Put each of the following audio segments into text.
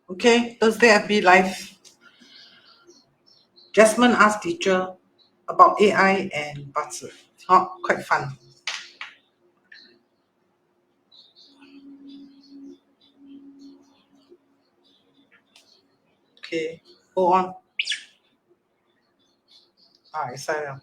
Okay, Thursday FB Live. Jasmine asked teacher about AI and Bazi. Quite fun. Okay, go on. Excited.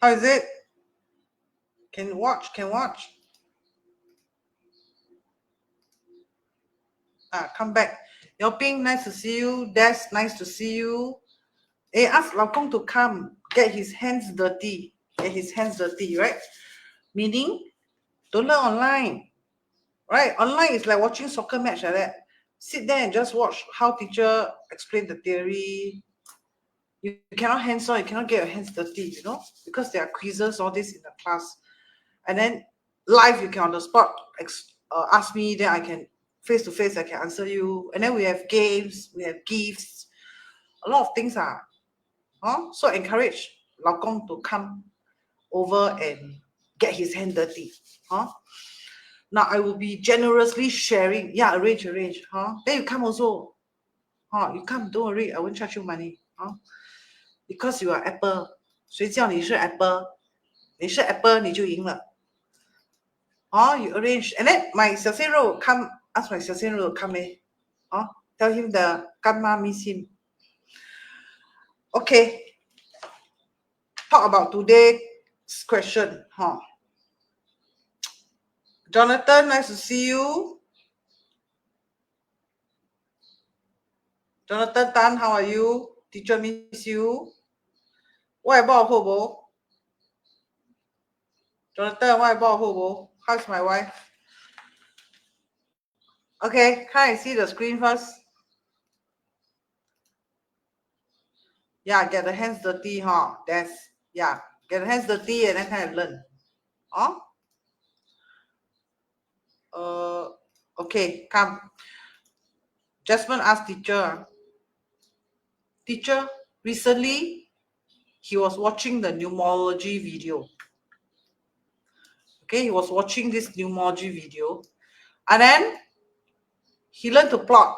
How is it? Can watch. Come back. Yao Ping, nice to see you. Des, nice to see you. Hey, ask Lao Kong to come. Get his hands dirty. Right? Meaning, don't learn online. Right? Online is like watching soccer match like that. Sit there and just watch how teacher explain the theory. You cannot hands-on, you cannot get your hands dirty, because there are quizzes, all this in the class. And then live, you can on the spot ask me, then I can face-to-face, I can answer you. And then we have games, we have gifts, a lot of things are. So encourage Lao Kong to come over and get his hand dirty. Now I will be generously sharing. Yeah, arrange. Then you come also. You come, don't worry, I won't charge you money. Because you are Apple. 谁叫你是 Apple? 你是 Apple 你就赢了。You arrange. And then my 小鲜肉 come, ask my 小鲜肉 come in. Tell him the grandma miss him. Okay. Talk about today's question. Jonathan, nice to see you. Jonathan Tan, how are you? Teacher miss you. What about Hobo? Jonathan, what about Hobo? How's my wife? Okay, can I see the screen first? Yeah, get the hands dirty, Get the hands dirty and then kind of learn. Okay, come. Jasmine asked teacher, recently he was watching the numerology video. Okay, he was watching this numerology video and then he learned to plot.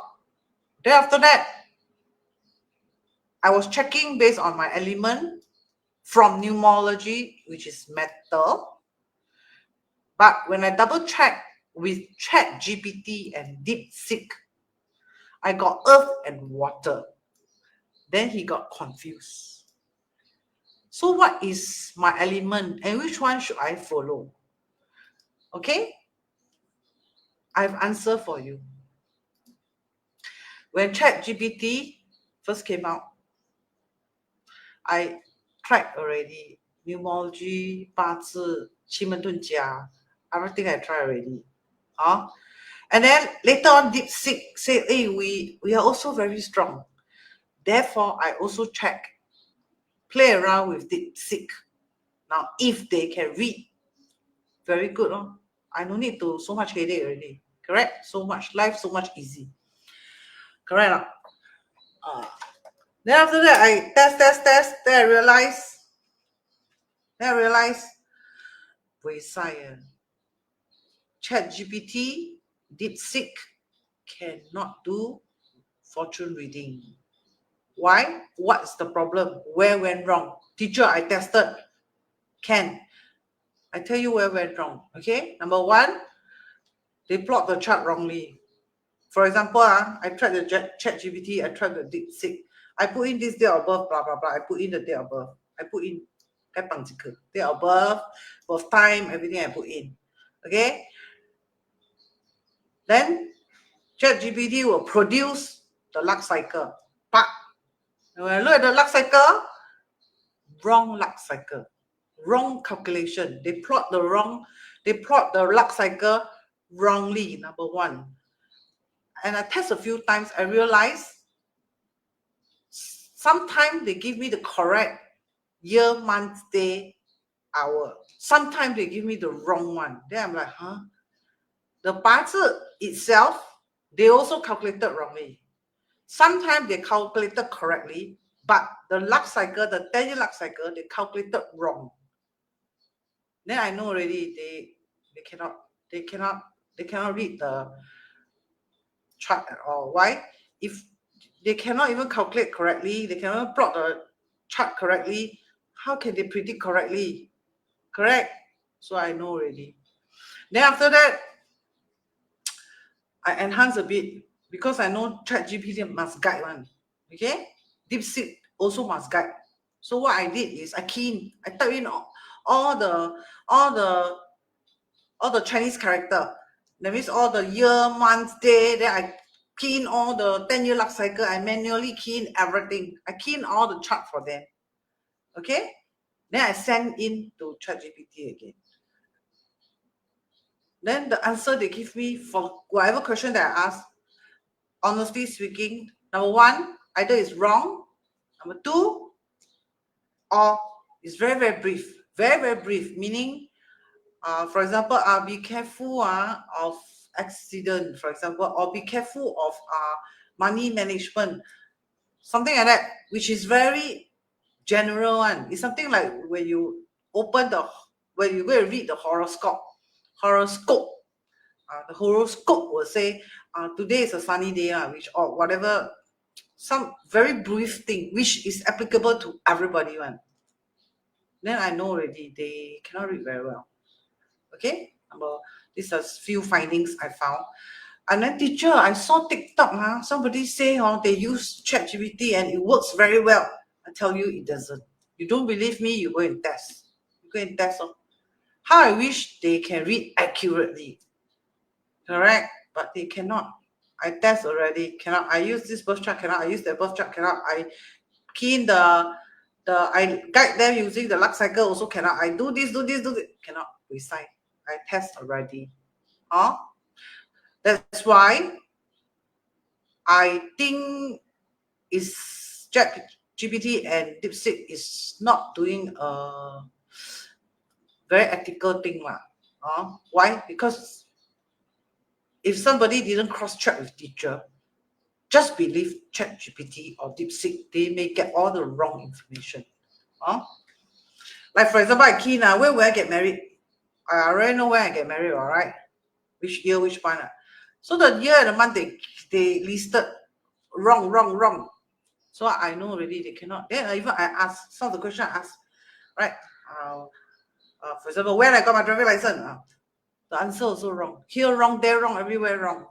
Then after that, I was checking based on my element from numerology, which is metal. But when I double check with ChatGPT and DeepSeek, I got earth and water. Then he got confused. So what is my element and which one should I follow? Okay? I have answer for you. When ChatGPT first came out, I tried already. Numerology, 八字、奇门遁甲, everything I tried already. And then later on, DeepSeek said, hey, we are also very strong. Therefore, I also play around with DeepSeek. Now, if they can read, very good. I don't need to so much headache already. Correct? So much life, so much easy. Correct? Then after that, I test. Then I realize, ChatGPT, DeepSeek cannot do fortune reading. Why? What's the problem? Where went wrong? Teacher, I tested. Can. I tell you where went wrong. Okay? Number one, they plot the chart wrongly. For example, I tried the ChatGPT, I tried the DeepSeek. I put in this date of birth, blah, blah, blah. I put in the date of birth. I put in date of birth time, everything I put in. Okay? Then ChatGPT will produce the luck cycle. But when I look at the luck cycle, wrong luck cycle. Wrong calculation. They plot the luck cycle wrongly, number one. And I test a few times, I realized sometimes they give me the correct year, month, day, hour. Sometimes they give me the wrong one. Then I'm like, The Bazi itself they also calculated wrongly. Sometimes they calculated correctly, but the luck cycle, the 10-year luck cycle, they calculated wrong. Then I know already they cannot read the chart at all. Why? If they cannot even calculate correctly, they cannot plot the chart correctly, how can they predict correctly? Correct? So I know already. Then after that, I enhance a bit because I know ChatGPT must guide one. Okay? DeepSeek also must guide. So what I did is I type in all the Chinese character. That means all the year, month, day. Then I key in all the 10-year luck cycle. I manually key in everything. I key in all the chart for them. Okay? Then I send in to ChatGPT again. Then the answer they give me for whatever question that I ask, honestly speaking, number one, either is wrong. Number two, or it's very, very brief. Very, very brief. Meaning, for example, be careful of accident, for example, or be careful of money management. Something like that, which is very general one. It's something like when you go and read the horoscope. The horoscope will say today is a sunny day, which or whatever, some very brief thing which is applicable to everybody one. Then I know already they cannot read very well. Okay, these are few findings I found. And then teacher, I saw TikTok, somebody say they use ChatGPT and it works very well. I tell you it doesn't. You don't believe me, you go and test. You go and test. How I wish they can read accurately. Correct? But they cannot. I test already. Cannot. I use this birth chart, cannot. I use that birth chart, cannot. I key in I guide them using the luck cycle, also cannot. I do this, cannot recite. I test already. That's why I think is ChatGPT and DeepSeek is not doing a very ethical thing. Why? Because if somebody didn't cross-check with teacher, just believe ChatGPT or DeepSeek, they may get all the wrong information. Like for example, I key now, when will I get married? I already know when I get married, all right? Which year, which month. So the year and the month they listed wrong. So I know already they cannot. Then even I ask some of the question I asked, right? For example, when I got my driving license, the answer also wrong. Here wrong, there wrong, everywhere wrong.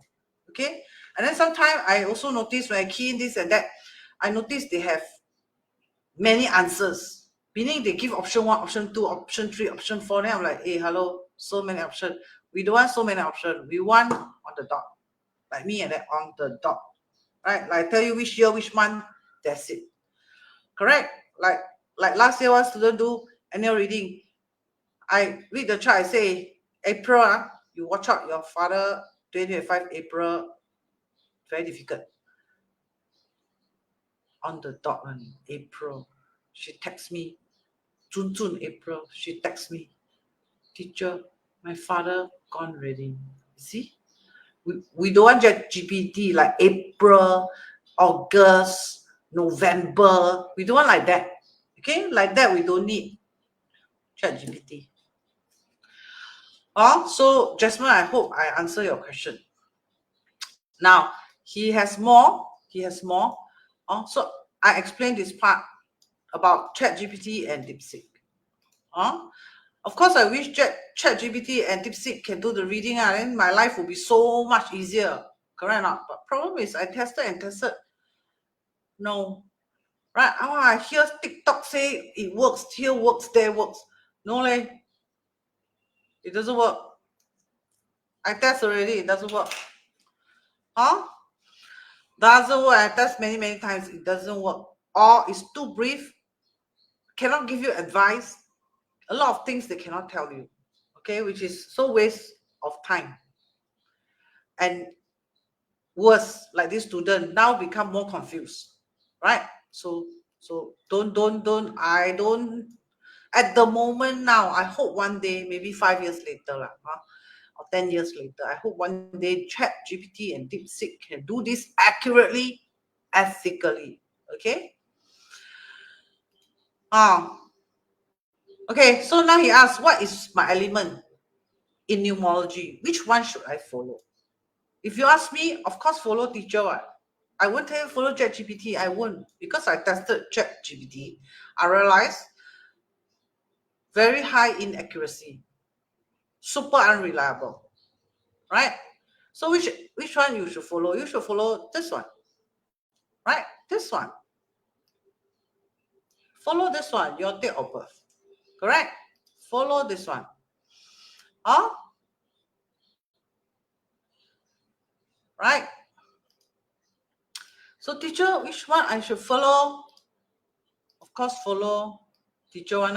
Okay? And then sometimes I also notice when I key in this and that, I notice they have many answers. Meaning they give option 1, option 2, option 3, option 4. Then I'm like, hey, hello, so many options. We don't want so many options. We want on the dot. Like me and that on the dot. Right? Like I tell you which year, which month, that's it. Correct? Like last year, one student do annual reading. I read the chart, I say, April, you watch out, your father, 2025 April, very difficult. On the dot on April, she texts me, June, April, she texts me, teacher, my father gone already. See? We don't want GPT like April, August, November. We don't want like that. Okay? Like that, we don't need ChatGPT. So Jasmine, I hope I answer your question. Now, he has more. So I explained this part about ChatGPT and DeepSeek. Of course, I wish ChatGPT and DeepSeek can do the reading, and then my life will be so much easier. Correct or not? But problem is, I tested. No. Right? I hear TikTok say it works, here works, there works. No, it doesn't work. I test already, it doesn't work. Doesn't work. I test many times, it doesn't work. Or it's too brief, cannot give you advice. A lot of things they cannot tell you. Okay, which is so waste of time. And worse, like this student now become more confused. Right? So I don't at the moment now. I hope one day, maybe 5 years later, or 10 years later. I hope one day ChatGPT and DeepSeek can do this accurately, ethically. Okay? Okay, so now he asks, what is my element in numerology? Which one should I follow? If you ask me, of course, follow teacher. I won't tell you follow ChatGPT. I won't, because I tested ChatGPT. I realized very high inaccuracy, super unreliable, right? So which one you should follow? You should follow this one, right? This one. Follow this one, your date of birth, correct? Follow this one. Right? So teacher, which one I should follow? Of course, follow teacher one.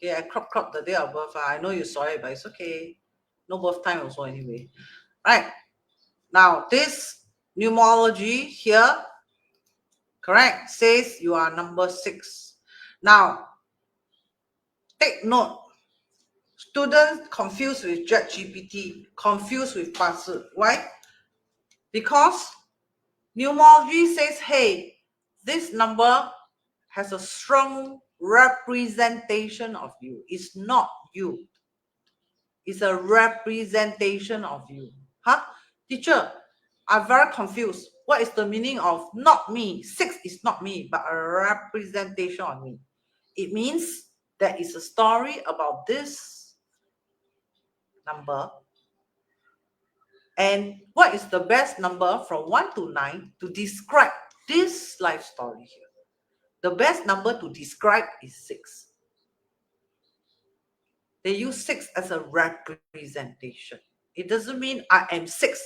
Okay, I crop the day of birth. I know you saw it, but it's okay. No birth time also anyway. Right. Now, this numerology here, correct, says you are number 6. Now, take note. Students confused with ChatGPT, confused with Bazi. Why? Because numerology says, hey, this number has a strong representation of you. It's not you. It's a representation of you. Huh? Teacher, I'm very confused. What is the meaning of not me? 6 is not me, but a representation of me. It means there is a story about this number. And what is the best number from 1 to 9 to describe this life story here? The best number to describe is 6. They use 6 as a representation. It doesn't mean I am 6.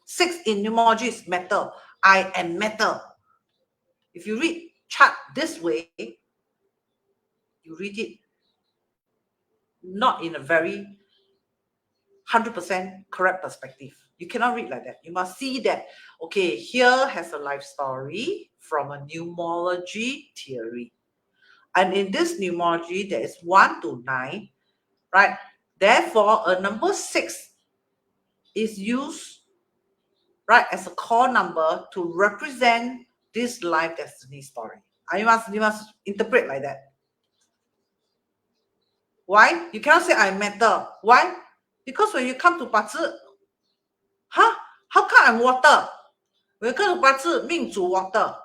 6 in numerology is metal. I am metal. If you read chart this way, you read it not in a very 100% correct perspective. You cannot read like that. You must see that, okay, here has a life story from a numerology theory. And in this numerology, there is 1 to 9, right? Therefore, a number 6 is used, right, as a core number to represent this life destiny story. You must interpret like that. Why? You cannot say I'm metal. Why? Because when you come to Bazi, how come I'm water? When you come to Bazi, 命主 water.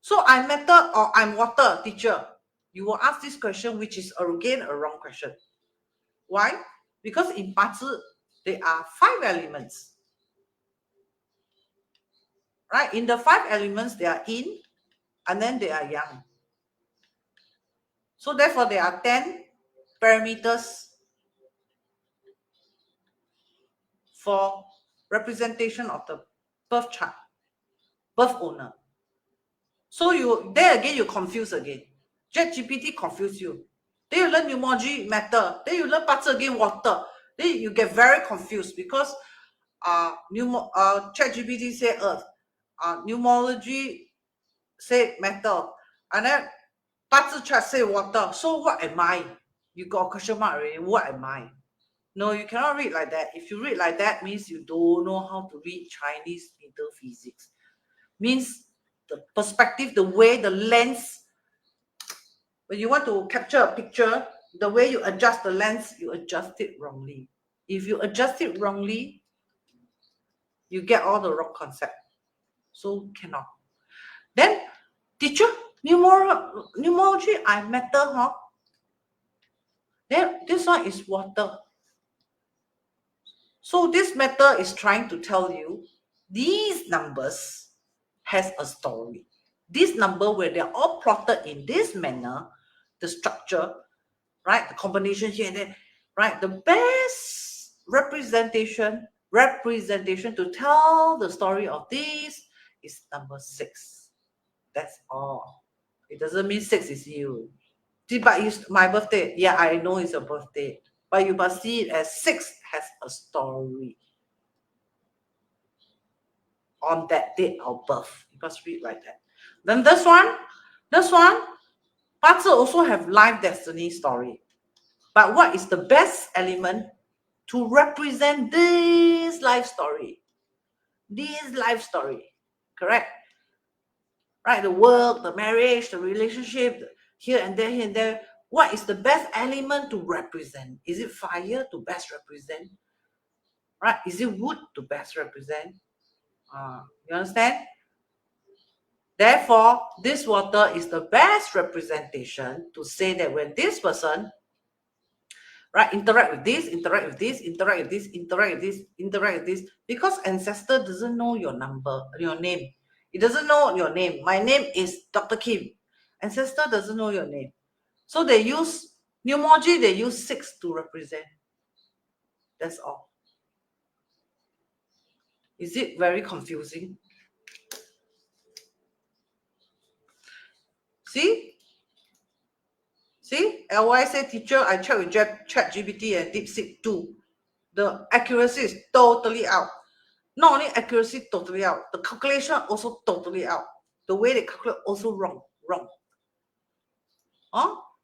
So I'm metal or I'm water, teacher? You will ask this question, which is again a wrong question. Why? Because in Bazi, there are 5 elements. Right? In the 5 elements, they are yin, and then they are yang. So therefore, there are 10 parameters for representation of the birth chart, birth owner. So there again, you confuse again. ChatGPT confuse you. Then you learn numerology, matter. Then you learn Bazi again, water. Then you get very confused because ChatGPT say earth, numerology say metal, and then Bazi chart say water. So what am I? You got a question mark already. What am I? No, you cannot read like that. If you read like that, means you don't know how to read Chinese metaphysics. Means the perspective, the way, the lens. When you want to capture a picture, the way you adjust the lens, you adjust it wrongly. If you adjust it wrongly, you get all the wrong concept. So cannot. Then, teacher, numerology, I metal, huh? Then this one is water. So this metal is trying to tell you these numbers has a story. This number, where they're all plotted in this manner, the structure, right? The combination here and there, right? The best representation to tell the story of this is number 6. That's all. It doesn't mean 6 is you. But it's my birthday. Yeah, I know it's a birthday. But you must see it as 6 has a story on that date of birth. You must read like that. Then this one, Bazi also have life destiny story. But what is the best element to represent this life story. Correct? Right? The work, the marriage, the relationship, here and there, here and there. What is the best element to represent? Is it fire to best represent? Right? Is it wood to best represent? You understand? Therefore, this water is the best representation to say that when this person, right, interact with this, because ancestor doesn't know your number, your name. It doesn't know your name. My name is Dr. Kim. Ancestor doesn't know your name. So they use numerology, they use 6 to represent. That's all. Is it very confusing? See? LY say, teacher, I checked with ChatGPT and DeepSeek too. The accuracy is totally out. Not only accuracy totally out, the calculation also totally out. The way they calculate also wrong.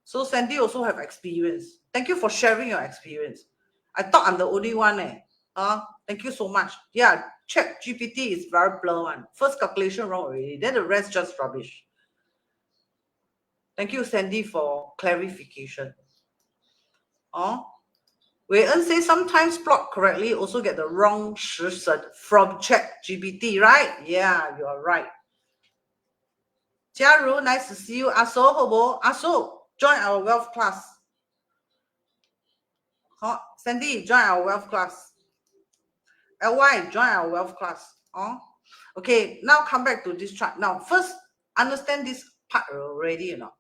So Sandy also have experience. Thank you for sharing your experience. I thought I'm the only one. Thank you so much. Yeah, ChatGPT is very blur one. First calculation wrong already, then the rest just rubbish. Thank you, Sandy, for clarification. Wei En say sometimes plot correctly, also get the wrong 时辰 from ChatGPT, right? Yeah, you are right. Jiaru, nice to see you. Aso, hobo. Aso, join our wealth class. Sandy, join our wealth class. LY, join our wealth class. Okay, now come back to this chart. Now, first, understand this part already, you know.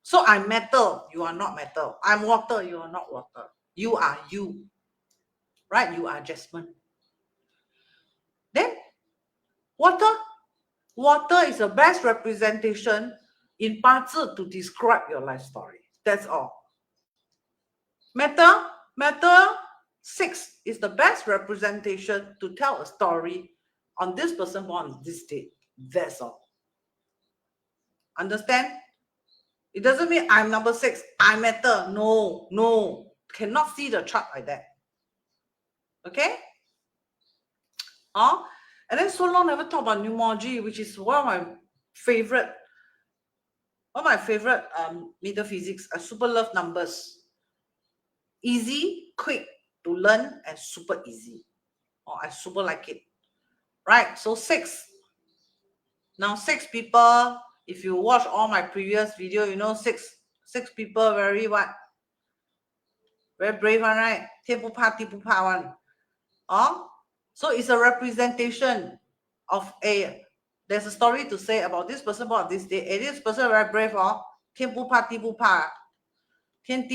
So I'm metal, you are not metal. I'm water, you are not water. You are you. Right? You are Jasmine. Then, water is the best representation in Bazi to describe your life story. That's all. Matter 6 is the best representation to tell a story on this person born on this date. That's all. Understand? It doesn't mean I'm number 6. I'm matter. No. Cannot see the chart like that. Okay? And then so long never talk about numerology, which is one of my favorite metaphysics. I super love numbers. Easy, quick to learn, and super easy. I super like it. Right? So 6. Now 6 people, if you watch all my previous video, you know 6 people very what? Very brave one, right? 天不怕地不怕 one. So it's a representation of there's a story to say about this person born this day. This person very brave, 天不怕地不怕. 天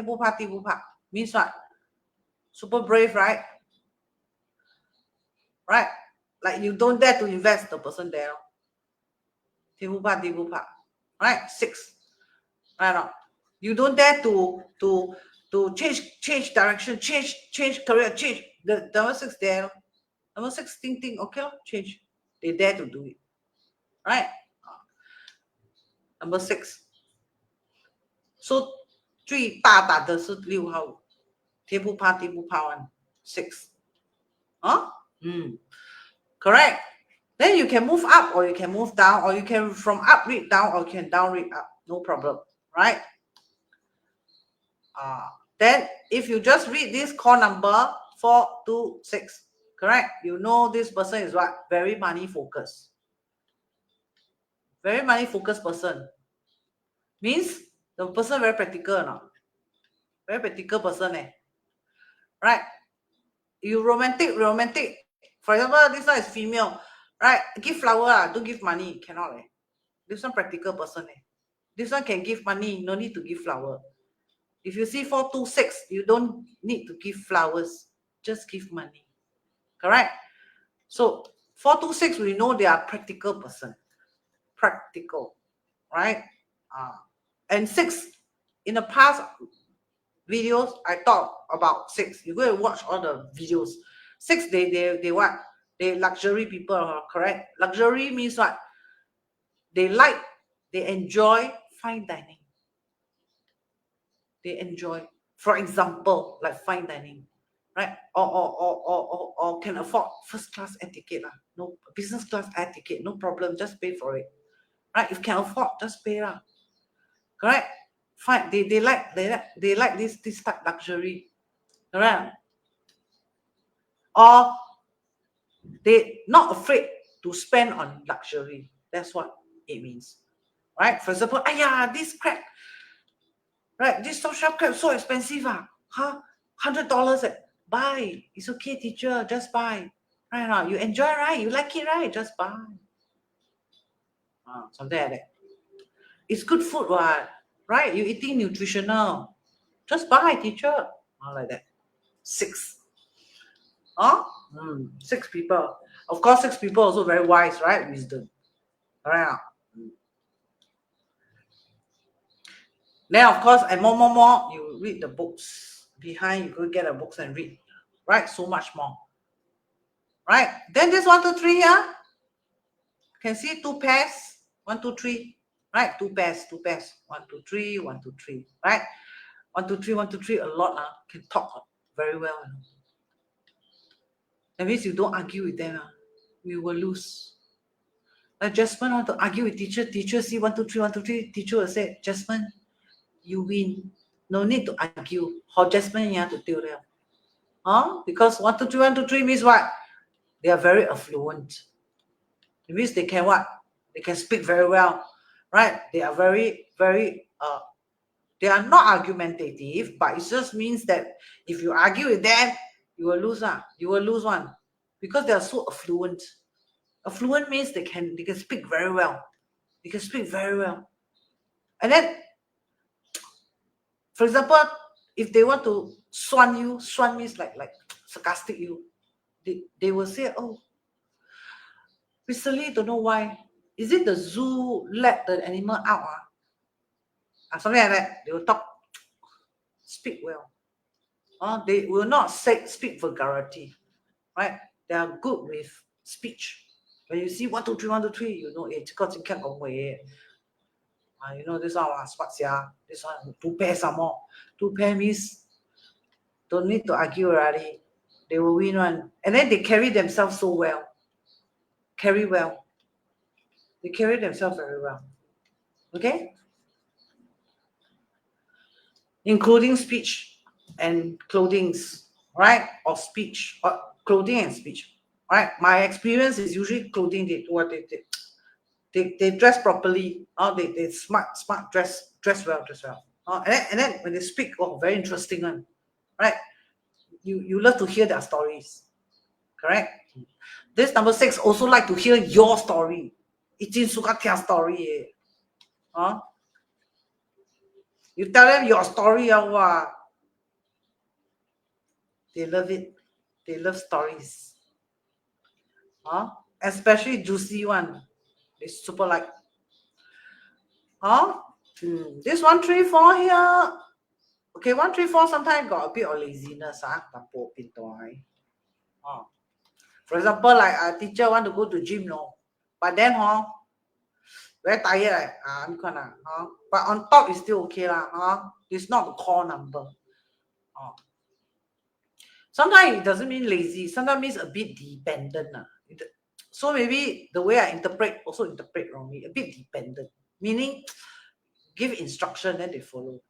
不怕地不怕 means what? Super brave, right? Right? Like you don't dare to invest the person there. 天不怕地不怕. Right? 6. Right? You don't dare to change direction, change career, change the number 6 there. Number 6 think, okay, change. They dare to do it. Right? Number 6. So 最大胆的是6号，天不怕地不怕 one. 6. Correct. Then you can move up or you can move down, or you can from up read down or you can down read up. No problem. Right? Then if you just read this call number 426, correct? You know this person is what? Very money focused. Very money focused person. Means the person very practical or not? Very practical person, right? You romantic. For example, this one is female, right? Give flower, don't give money. Cannot. This one practical person. This one can give money, no need to give flower. If you see 426, you don't need to give flowers, just give money. Correct? So 426, we know they are practical person. Practical, right? And 6, in the past videos, I talked about 6. You go and watch all the videos. 6, they what? They luxury people, correct? Luxury means what? They enjoy fine dining. They enjoy, for example, like fine dining. right? Or can afford first class air ticket, no business class air ticket, no problem, just pay for it, right? If can afford, just pay lah. Correct? Fine. They like this type luxury, correct? Or they not afraid to spend on luxury. That's what it means, right? For example, this crab, right? This soft shell crab so expensive, huh? $100, buy. It's okay, teacher, just buy. Right now, you enjoy, right? You like it, right? Just buy. Something like that. It's good food, right? You eating nutritional. Just buy, teacher. Like that. 6. 6 people. Of course, 6 people also very wise, right? Wisdom. Right. Then, of course, and more, you read the books. Behind, you go get the books and read. Right? So much more. Right? Then this 1, 2, 3 here. Can see 2 pairs. 1, 2, 3. Right? 2 pairs. 1, 2, 3. 1, 2, 3. Right? 1, 2, 3. 1, 2, 3. A lot. Can talk very well. That means you don't argue with them. We will lose. Like Jasmine want to argue with teacher. Teacher see 1, 2, 3, 1, 2, 3. Teacher will say, Jasmine, you win. No need to argue. How Jasmine you have to tell them. Because 1, 2, 3, 1, 2, 3 means what? They are very affluent. It means they can what? They can speak very well. Right? They are very, very they are not argumentative, but it just means that if you argue with them, you will lose. You will lose one. Because they are so affluent. Affluent means they can speak very well. They can speak very well. And then, for example, if they want to swan you, swan means like sarcastic you. They will say, oh, recently don't know why. Is it the zoo let the animal out? Something like that. They will talk, speak well. They will not speak vulgarity. Right? They are good with speech. When you see 1, 2, 3, 1, 2, 3, you know, this one smart, this one 2 pairs some more. 2 pairs means don't need to argue already. They will win one. And then they carry themselves so well. They carry themselves very well. Okay? Including speech and clothings, right? Or speech, or clothing and speech, right? My experience is usually clothing. They dress properly. They smart dress well. And then when they speak, very interesting one, right? You love to hear their stories, correct? This number 6 also like to hear your story. Itin suka tia story. You tell them your story, they love it. They love stories. Especially juicy one. They super like. This 1, 3, 4 here. Okay, 1, 3, 4 sometimes got a bit of laziness. For example, like a teacher want to go to gym, but then very tired, but on top is still okay It's not the core number. Sometimes it doesn't mean lazy. Sometimes means a bit dependent. So maybe the way I interpret wrongly. A bit dependent, meaning give instruction, then they follow.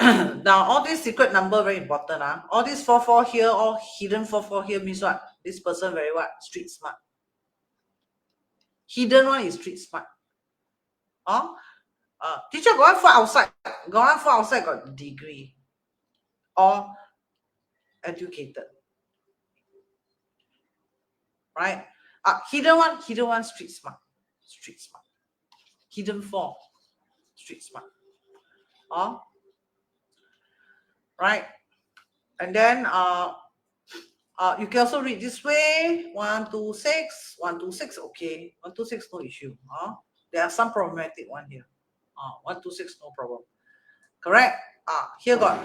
Now, all these secret number very important. All these 4, 4 here, all hidden 4, 4 here means what? This person very what? Street smart. Hidden one is street smart. Teacher got 1 for outside. Got 1 for outside got degree. Or educated. Right? Hidden one, street smart. Hidden 4, street smart. Right? And then you can also read this way. 1, 2, 6. 1, 2, 6, okay. 1, 2, 6, no issue. There are some problematic one here. 1, 2, 6, no problem. Correct? Here got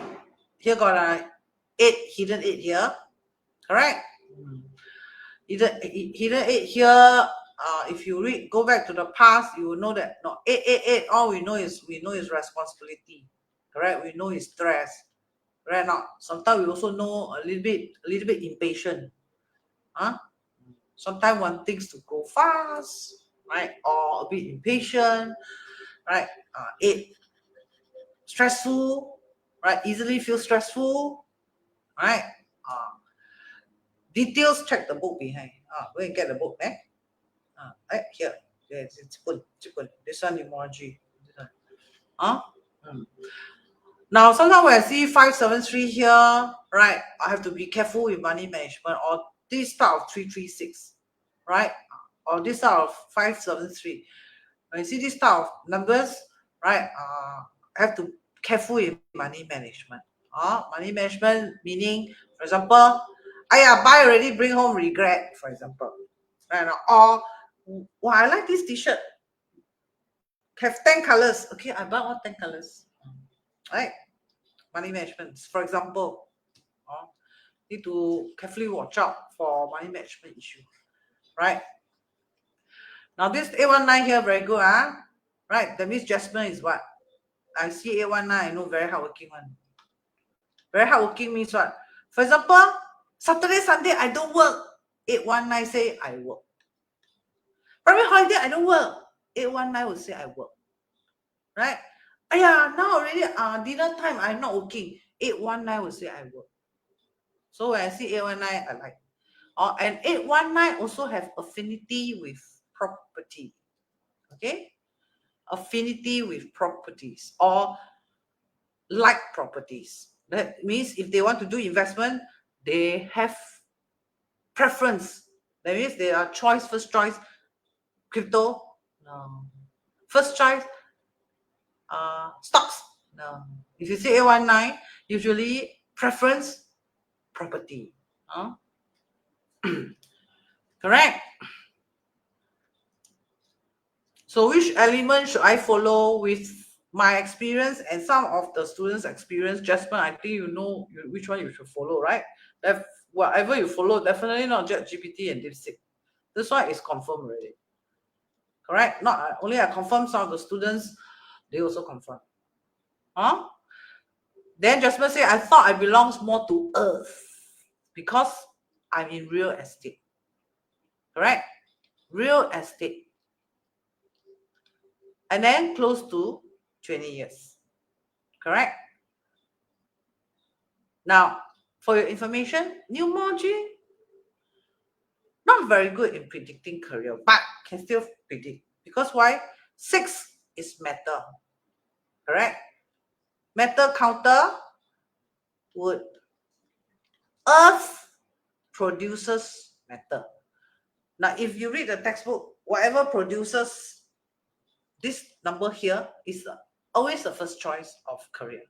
8, hidden 8 here. Correct? Hidden 8 here. If you go back to the past, you will know that 8, all we know is responsibility. Correct? We know is stress. Right now, sometimes we also know a little bit impatient. Sometimes want things to go fast, right? Or a bit impatient, right? It stressful, right? Easily feel stressful, right? Details, check the book behind. Go and get the book, eh? Right here. Yes, it's good. This one emoji. This one. Now, sometimes when I see 573 here, right, I have to be careful with money management, or this type of 336, right? Or this type of 573. When I see this type of numbers, right, I have to be careful with money management. Money management meaning, for example, buy already, bring home regret, for example. Right? Or, well, I like this t-shirt. Have 10 colors. Okay, I buy all 10 colors. Right? Money management, for example, need to carefully watch out for money management issue, right? Now this 819 here, very good, right? That means Jasmine is what? I see 819, I know very hardworking one. Very hardworking means what? For example, Saturday, Sunday, I don't work. 819 say I work. Private holiday, I don't work. 819 will say I work, right? Now already dinner time, I'm not working. 819 will say I work. So when I see 819, I like. And 819 also have affinity with property. Okay? Affinity with properties or like properties. That means if they want to do investment, they have preference. That means they are first choice, crypto, no. First choice, stocks, no. If you say 819, usually preference, property. Correct? So which element should I follow with my experience and some of the students' experience? Jasmine, I think you know which one you should follow, right? Whatever you follow, definitely not ChatGPT and DeepSeek. This one is confirmed already. Correct? Not only I confirm, some of the students, they also confirm. Then Jasmine say, I thought I belongs more to Earth because I'm in real estate. Correct? Real estate. And then close to 20 years. Correct? Now, for your information, numerology, not very good in predicting career, but can still predict. Because why? 6 is metal. Correct? Metal counter wood. Earth produces metal. Now, if you read the textbook, whatever produces this number here is always the first choice of career.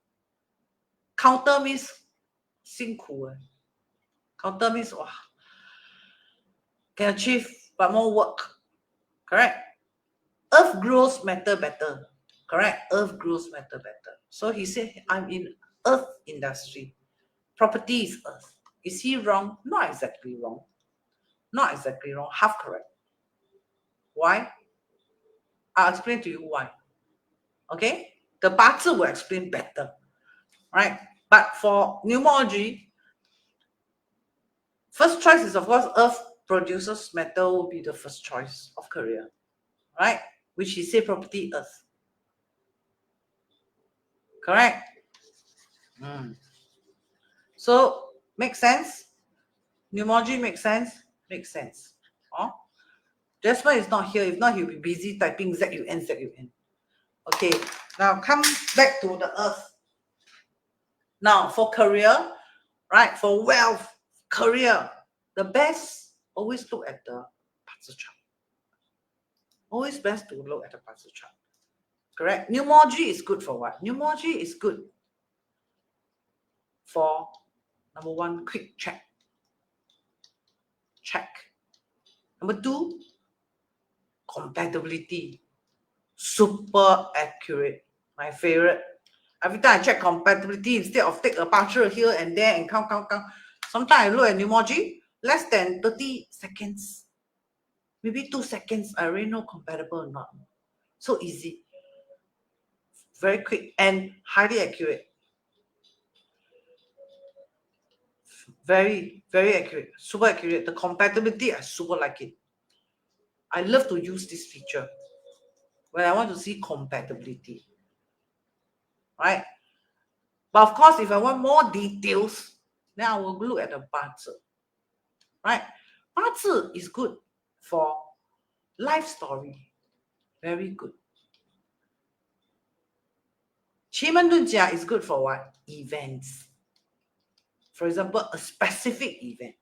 Counter means 辛苦. Counter means can achieve but more work. Correct? Earth grows metal better. Correct? Earth grows metal better. So he said, I'm in earth industry. Property is earth. Is he wrong? Not exactly wrong. Not exactly wrong. Half correct. Why? I'll explain to you why. Okay? The Bazi will explain better. Right? But for numerology, first choice is, of course, earth produces metal will be the first choice of career. Right? Which he said property earth. Correct? So, makes sense? Numerology makes sense? Makes sense. Jasper is not here. If not, he'll be busy typing ZUN, ZUN. Okay, now come back to the earth. Now, for career, right? For wealth, career, the best, always look at the Bazi chart. Always best to look at the Bazi chart. Correct? Numerology is good for what? Numerology is good for, number one, quick check. Check. Number two, compatibility. Super accurate. My favorite. Every time I check compatibility, instead of take a partial here and there and count. Sometimes I look at numerology, less than 30 seconds. Maybe 2 seconds, I already know compatible or not. So easy. Very quick and highly accurate. Very, very accurate, super accurate. The compatibility, I super like it. I love to use this feature when I want to see compatibility, right? But of course, if I want more details, then I will look at the Bazi, right? Bazi is good for life story, very good.奇门遁甲 is good for what? Events. For example, a specific event.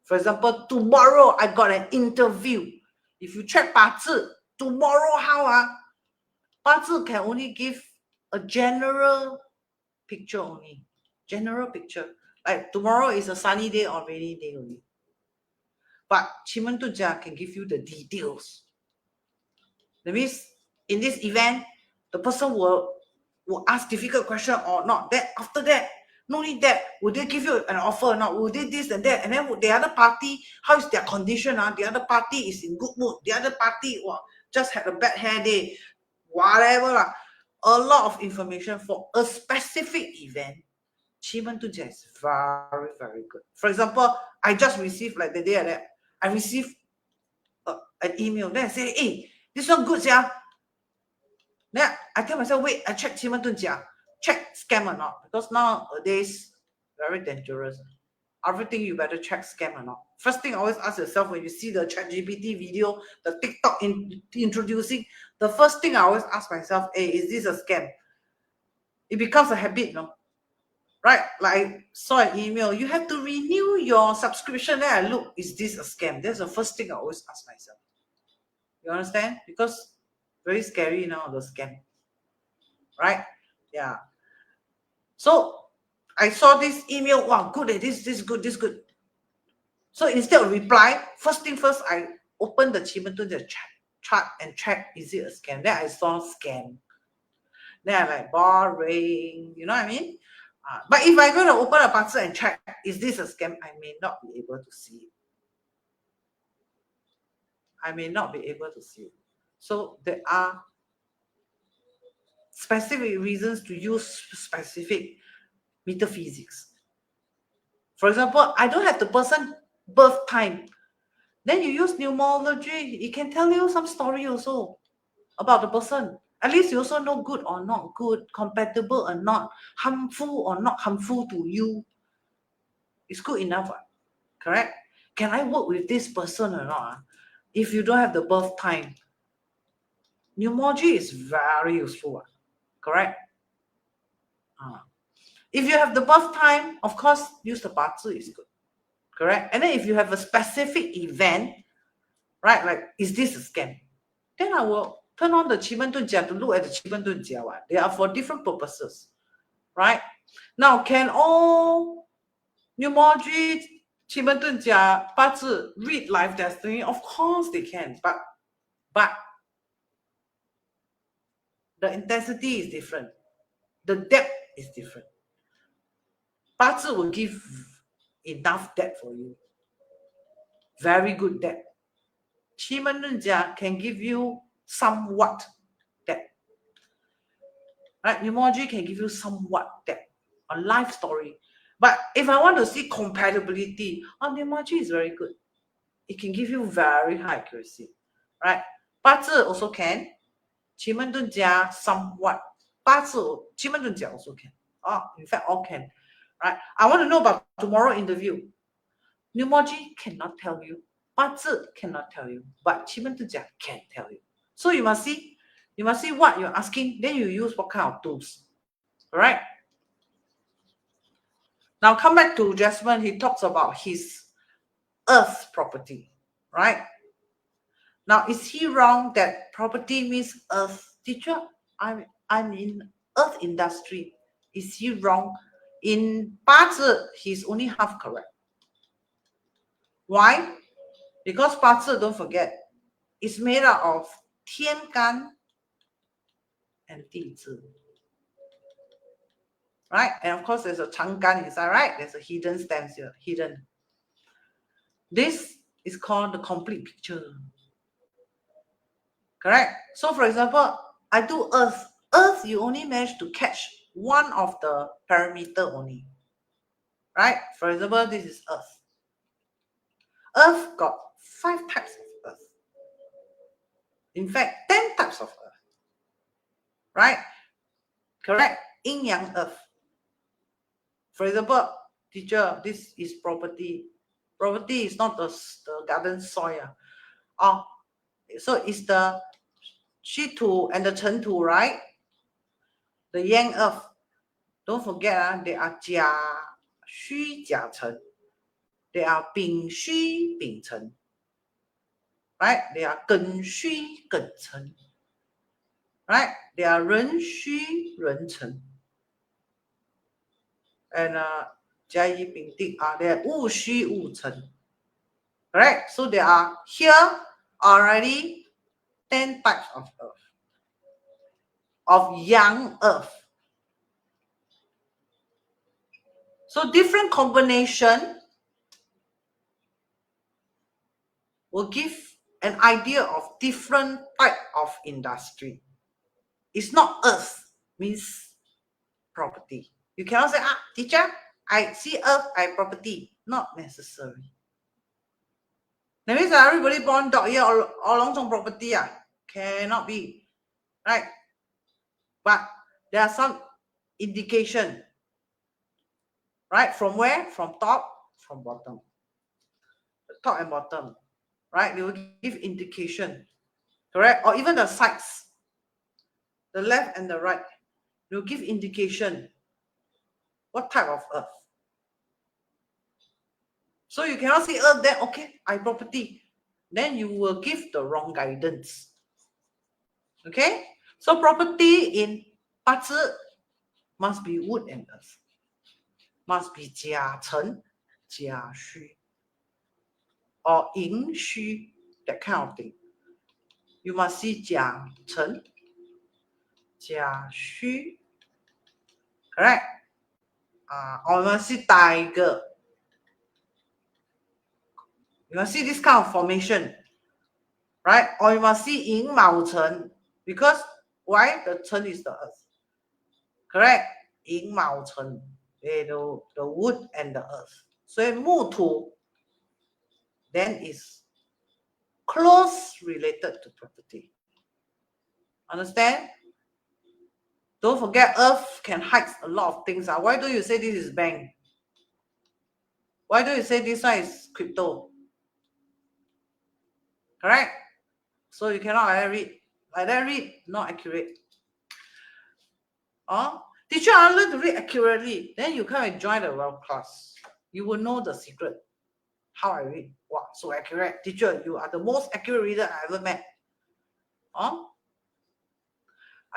For example, tomorrow I got an interview. If you check Bazi, tomorrow how? Bazi can only give a general picture only. General picture. Like tomorrow is a sunny day or rainy day only. But 奇门遁甲 can give you the details. That means in this event, the person will ask difficult question or not. Then after that, no need that. Will they give you an offer or not? Will they this and that? And then the other party, how is their condition? The other party is in good mood. The other party just had a bad hair day. Whatever. A lot of information for a specific event. 奇门遁甲 is very, very good. For example, I just received like the day that I received an email. Then I say, hey, this one good, yeah. Then I tell myself, wait, I check 奇门遁甲, check scam or not. Because nowadays, very dangerous. Everything you better check scam or not. First thing, always ask yourself when you see the ChatGPT video, the TikTok introducing, the first thing I always ask myself, hey, is this a scam? It becomes a habit, no? Right? Like I saw an email, you have to renew your subscription. Then I look, is this a scam? That's the first thing I always ask myself. You understand? Because very scary now, the scam. Right? Yeah. So I saw this email, wow, good, this good, this good. So instead of reply, first thing first, I opened the 奇门遁甲chart and check, is it a scam? Then I saw scam. Then I'm like, boring. You know what I mean? But if I'm going to open a Bazi and check, is this a scam? I may not be able to see it. I may not be able to see it. So there are specific reasons to use specific metaphysics. For example, I don't have the person birth time. Then you use numerology. It can tell you some story also about the person. At least you also know good or not good, compatible or not, harmful or not harmful to you. It's good enough, correct? Can I work with this person or not? If you don't have the birth time, numerology is very useful, correct? If you have the birth time, of course, use the Bazi is good, correct? And then if you have a specific event, right, like, is this a scam? Then I will turn on the 奇门遁甲 to look at the 奇门遁甲. They are for different purposes, right? Now, can all numerology, 奇门遁甲, Bazi read life destiny? Of course they can, but the intensity is different. The depth is different. Bazi will give enough depth for you. Very good depth. 奇门遁甲 can give you somewhat depth. Right? Numerology can give you somewhat depth. A life story. But if I want to see compatibility, numerology is very good. It can give you very high accuracy. Right? Bazi also can. 奇门遁甲 somewhat. Bazi, 奇门遁甲 also can. In fact, all can. Right? I want to know about tomorrow interview. Numerology cannot tell you. Bazi cannot tll you. But 奇门遁甲 can tell you. So you must see what you're asking. Then you use what kind of tools. Alright? Now come back to Jasmine. He talks about his earth property. Right? Now, is he wrong that property means earth? Teacher, I'm in earth industry. Is he wrong? In Bazi, he's only half correct. Why? Because Bazi, don't forget, it's made out of 天干 and 地支. Right? And of course, there's a 长干 inside, right? There's a hidden stems here, hidden. This is called the complete picture. Correct? So, for example, I do earth. Earth, you only manage to catch one of the parameter only. right? For example, this is Earth. Earth got 5 types of Earth. In fact, 10 types of Earth, right? Correct? Yin Yang Earth. For example, teacher, this is property. Property is not the garden soil. Oh, so it's the Shitu and the Chentu, right? The Yang Earth. Don't forget, they are Jia Xu Jia Chen. They are Bing Xu Bing Chen. Right? They are Gen Xu Gen Chen. Right? They are Ren Xu Ren Chen. And Jia Yi Bing Ding, they are Wu Xu Wu Chen. Right? So there are here already 10 types of Earth. Of Yang Earth. So different combination will give an idea of different type of industry. It's not Earth means property. You cannot say, teacher, I see Earth, I property. Not necessary. That means everybody born dog here all along some property. Cannot be. Right? But there are some indication. Right? From where? From top, from bottom. Top and bottom. Right? They will give indication. Correct? Or even the sides. The left and the right. They will give indication. What type of Earth? So you cannot see Earth there, okay, I property. Then you will give the wrong guidance. Okay? So property in Bazi must be wood and earth. Must be Jia Chen, Jia Xu, or Yin Xu, that kind of thing. You must see Jia Chen, Jia Xu, correct? Or you must see tiger. You must see this kind of formation, right? Or you must see Yin Mao Chen, because why? The Chen is the earth, correct? Yin Mao Chen, the wood and the earth. So Mu Tu then is close related to property. Understand? Don't forget, earth can hide a lot of things. Why do you say this is bank? Why do you say this one is crypto? Correct? So you cannot like that read. Like that read, not accurate. Teacher, I learn to read accurately. Then you come and join the wealth class. You will know the secret. How I read. Wow, so accurate. Teacher, you are the most accurate reader I ever met. I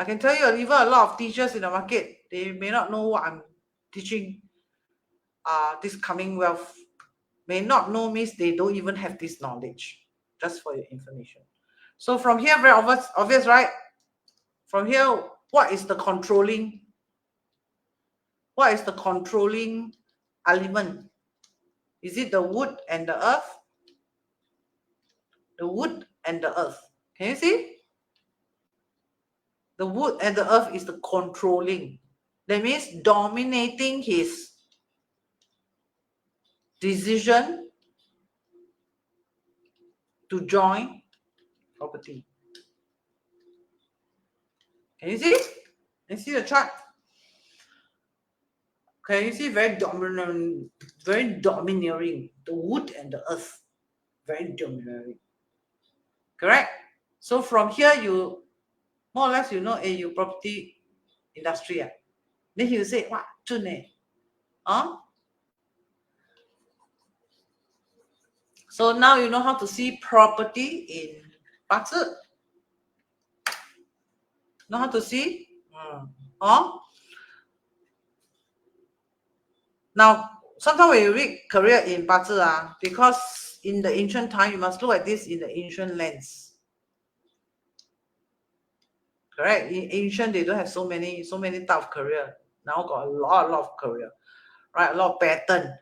can tell you, even a lot of teachers in the market, they may not know what I'm teaching. This coming wealth may not know means they don't even have this knowledge. Just for your information. So from here, very obvious, right? From here, what is the controlling? What is the controlling element? Is it the wood and the earth? The wood and the earth. Can you see? The wood and the earth is the controlling. That means dominating his decision to join property. Can you see? Can you see the chart? Can you see very domineering? The wood and the earth. Very domineering. Correct? So from here, you more or less you know you property industry. Then he will say, what? So now you know how to see property in Bazi. Know how to see? Now, sometimes when you read career in Bazi, because in the ancient time, you must look at this in the ancient lens. Correct? In ancient, they don't have so many type of career. Now got a lot of career, right? A lot of pattern.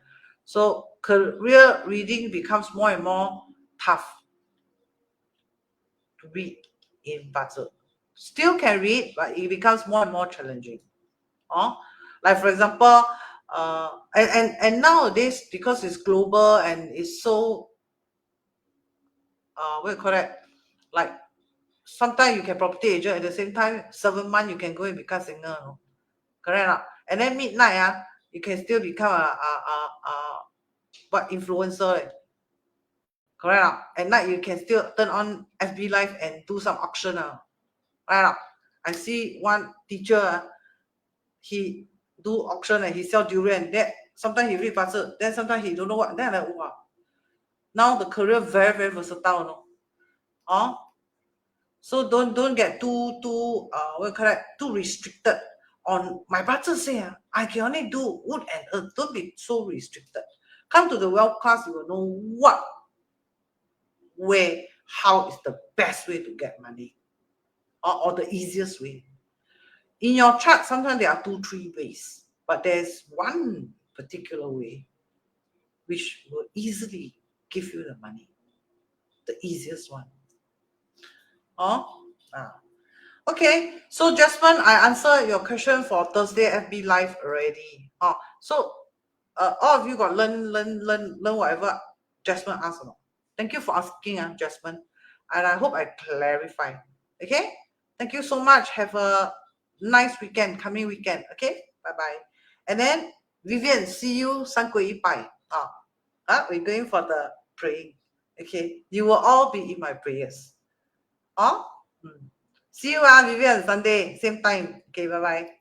So career reading becomes more and more tough to read in Bazi. Still can read, but it becomes more and more challenging. Like for example, And nowadays, because it's global and it's so what do you call that, like sometimes you can property agent at the same time 7 months you can go and become singer, no? Correct or and then midnight you can still become a what influencer, correct. At night you can still turn on FB live and do some auction, right? I see one teacher, he do auction and he sell durian. That sometimes he read puzzle, then sometimes he don't know what. Then I'm like, wow. Now the career very, very versatile, no? So don't get too what you call that, too restricted on my brother say I can only do wood and earth. Don't be so restricted. Come to the wealth class, you will know what, where, how is the best way to get money, or the easiest way. In your chart, sometimes there are 2-3 ways, but there's one particular way which will easily give you the money, the easiest one. Okay, so Jasmine, I answered your question for Thursday FB Live already. So all of you got learn whatever Jasmine asked. Thank you for asking, Jasmine, and I hope I clarify. Okay, thank you so much. Have a nice weekend, coming weekend. Okay, bye bye. And then Vivian, see you 三跪一拜. We're going for the praying. Okay, you will all be in my prayers. See you, Vivian, Sunday, same time. Okay, bye bye.